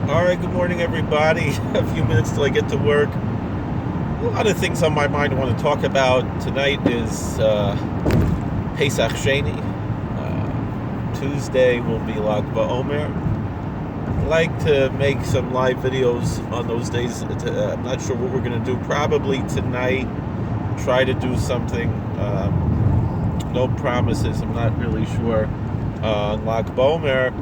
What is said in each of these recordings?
All right, good morning, everybody. A few minutes till I get to work. A lot of things on my mind I want to talk about. Tonight is Pesach Sheni. Tuesday will be Lag BaOmer. I'd like to make some live videos on those days. I'm not sure what we're going to do. Probably tonight, try to do something. No promises. I'm not really sure. On Lag BaOmer,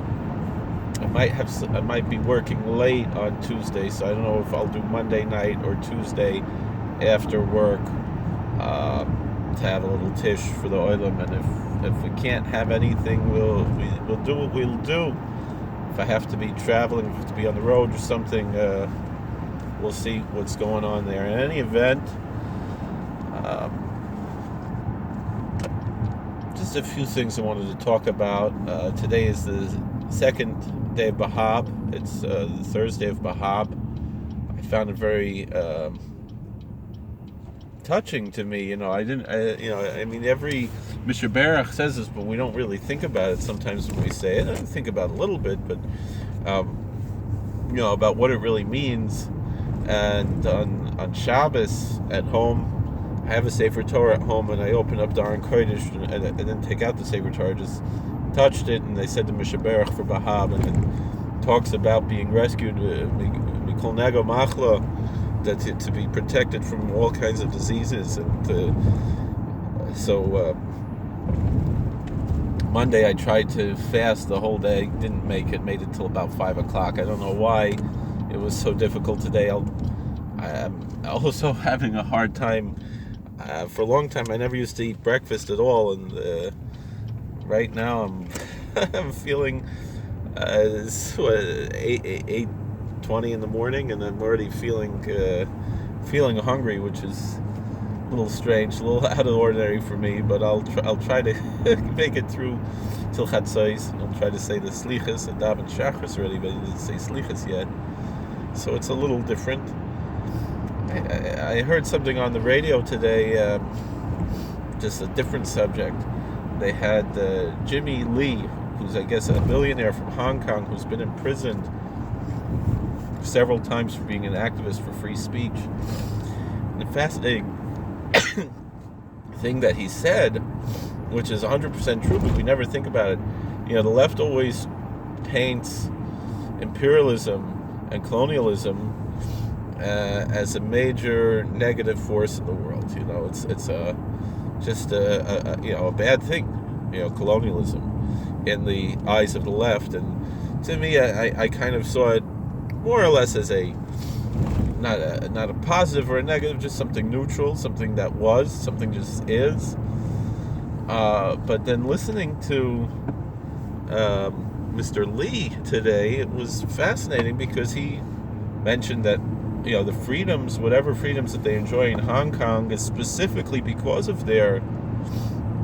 I might be working late on Tuesday, so I don't know if I'll do Monday night or Tuesday after work to have a little tish for the oilam. And if we can't have anything, we'll do what we'll do. If I have to be traveling, if I have to be on the road or something, we'll see what's going on there. In any event, just a few things I wanted to talk about. Today is the second day of Bahab. It's the Thursday of Bahab. I found it very touching to me. Every Mr. Barach says this, but we don't really think about it sometimes when we say it. I think about it a little bit, but about what it really means. And on Shabbos at home, I have a Sefer Torah at home, and I open up the Aron Kodesh and then take out the Sefer Torah. Just touched it, and they said the Mishaberach for Bahab, and it talks about being rescued, Mikol Nego Machla, that to be protected from all kinds of diseases. And Monday I tried to fast the whole day, didn't make it, made it till about 5 o'clock. I don't know why it was so difficult today. I'm also having a hard time. For a long time I never used to eat breakfast at all, and right now I'm I'm feeling it's 8:20 in the morning, and I'm already feeling hungry, which is a little strange, a little out of the ordinary for me. But I'll try to make it through till Chatzos, and I'll try to say the Slichas and Daven Shachris already, but I didn't say Slichas yet, so it's a little different. I heard something on the radio today, just a different subject. They had Jimmy Lee, who's I guess a billionaire from Hong Kong, who's been imprisoned several times for being an activist for free speech. And the fascinating thing that he said, which is 100% true, but we never think about it. The left always paints imperialism and colonialism as a major negative force in the world. It's just a bad thing, colonialism, in the eyes of the left. And to me, I kind of saw it more or less as not a positive or a negative, just something neutral, something that was, something just is. But then listening to Mr. Lee today, it was fascinating because he mentioned that the freedoms, whatever freedoms that they enjoy in Hong Kong, is specifically because of their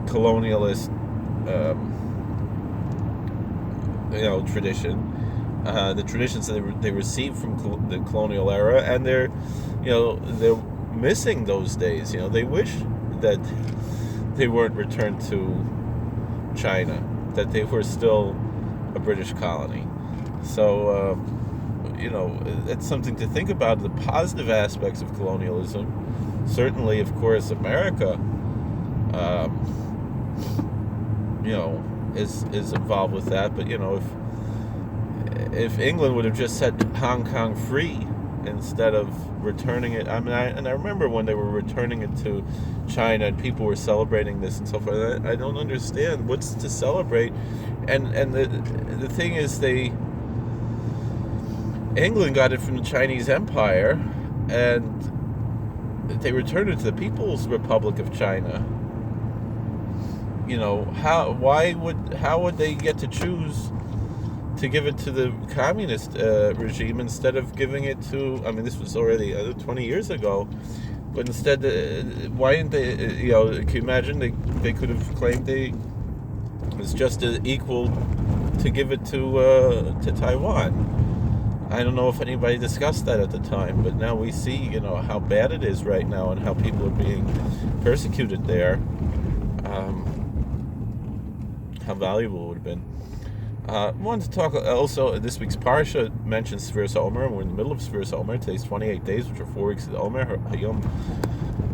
colonialist tradition, the traditions that they received from the colonial era, and they're missing those days. They wish that they weren't returned to China, that they were still a British colony. So it's something to think about, the positive aspects of colonialism. Certainly, of course, America is involved with that. But if England would have just set Hong Kong free instead of returning it, I remember when they were returning it to China and people were celebrating this and so forth. I don't understand what's to celebrate. And the thing is, England got it from the Chinese Empire, and they returned it to the People's Republic of China. How would they get to choose to give it to the communist regime instead of giving it to? This was already 20 years ago, but instead, why didn't they? Can you imagine? They could have claimed it was just equal to give it to Taiwan. I don't know if anybody discussed that at the time, but now we see, how bad it is right now and how people are being persecuted there. How valuable it would have been. I wanted to talk also. This week's parsha mentions Sfiras Omer. We're in the middle of Sfiras Omer. Today's 28 days, which are 4 weeks of the Omer. Hayom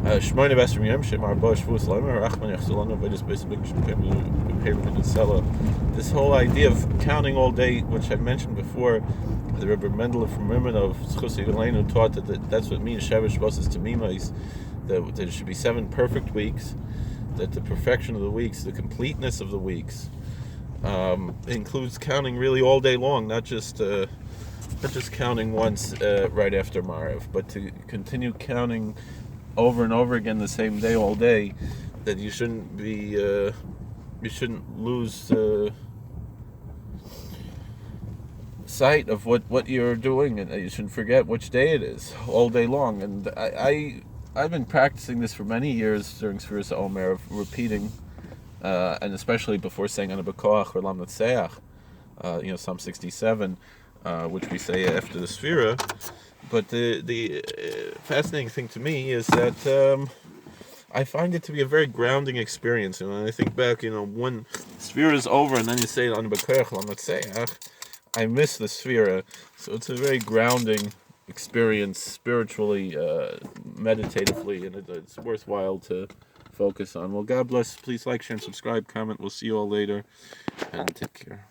Shmoyne Vesrim Yom Shemar Bo Shavuos Lomer Rachman Yachzalanu Vedis Beis Hamikdash Sela. This whole idea of counting all day, which I mentioned before, the Rebbe Mendele from Rimonov Zchus Yigaleinu taught that's what means Shevesh Bosses Tamimais. That there should be 7 perfect weeks. That the perfection of the weeks, the completeness of the weeks, includes counting really all day long, not just counting once right after Maariv, but to continue counting over and over again the same day all day. That you shouldn't lose sight of what you're doing, and you shouldn't forget which day it is all day long. And I've been practicing this for many years during Sfiras Omer, of repeating, and especially before saying Ana B'Koach or Lam Natseach, Psalm 67, which we say after the Sfira. But the fascinating thing to me is that I find it to be a very grounding experience. And when I think back, when Sfira is over and then you say Ana B'Koach, Lam Natseach, I miss the Sfira. So it's a very grounding experience spiritually, meditatively, and it's worthwhile to focus on. Well, God bless. Please like, share, and subscribe, comment. We'll see you all later, and take care.